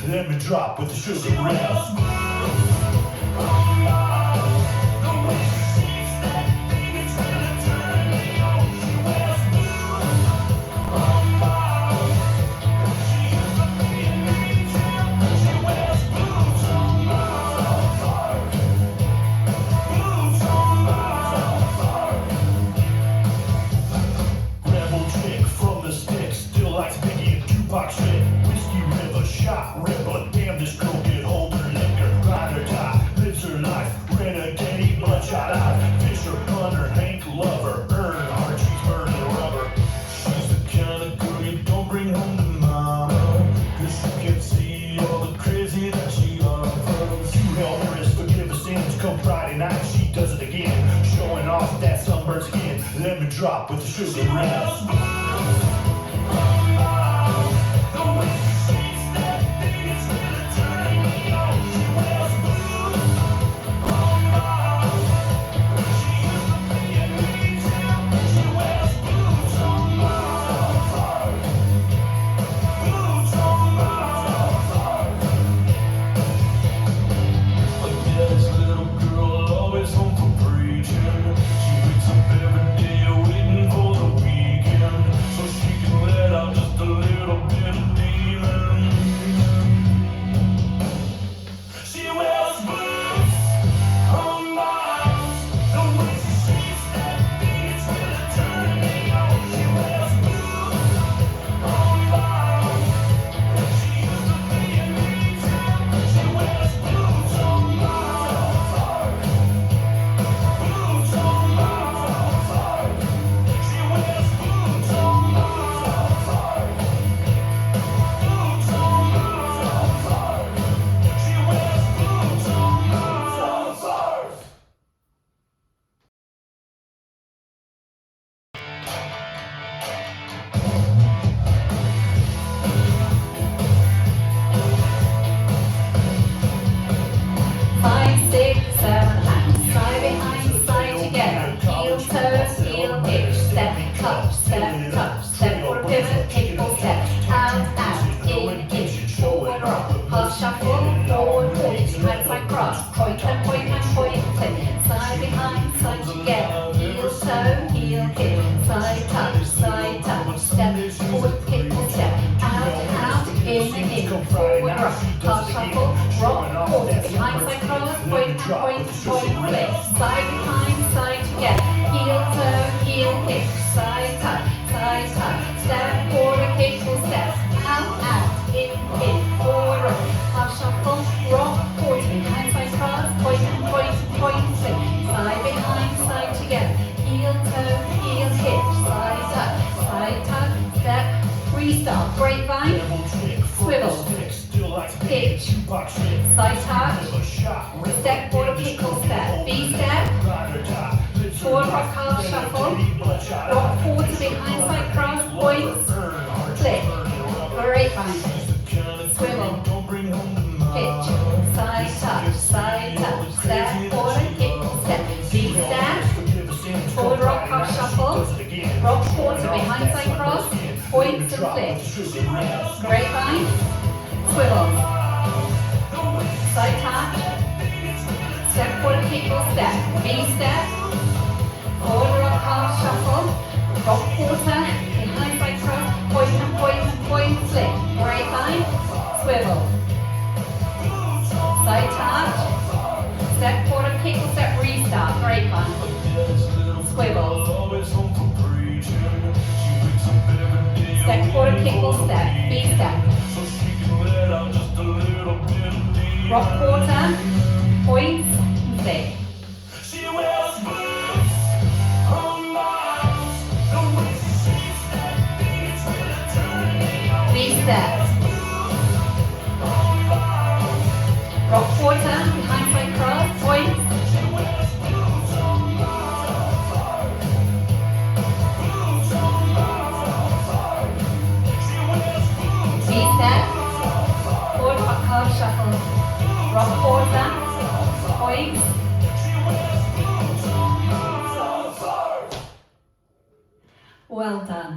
Let me drop with the sugar rest. Rebel chick from the sticks, still likes Biggie and Tupac shit. Whiskey River, shot River, damn this girl get hold her liquor. Ride her die, lives her life, renegade, bloodshot eye. Fisher, hunter, Hank, lover, Earnhardt, she's burning rubber. She's the kind of girl you don't bring home to mama, cause she can see all the crazy that she offers. You help her is forgive her sins, come Friday night she does it again, showing off that sunburned skin. Let me drop with the sugar rest. Side touch, step, quarter kick or step, B-step, forward rock half shuffle, rock forward to behind side cross, points, click, grapevine, swivel, pitch, side touch, step, quarter kick or step, B-step, forward rock half shuffle, rock forward to behind side cross, points and click, grapevine, swivel, side touch, step, quarter kick or step, B-step, forward rock half shuffle, rock quarter, behind side cross, point and point and point, flip, grapevine, swivel, side touch, step, quarter kick or step, restart, grapevine, swivel, step, quarter kick or step, B-step, rock quarter, point points, and flick. She wears boots on miles. The way she shakes that thing, it's really turning me on. V-step. Rock quarter, behind side cross, points. She wears boots on miles. Boots on miles. She wears boots. V-step. Forward hot calf shuffle. Rock quarter, points. She wears boots on miles. Well done.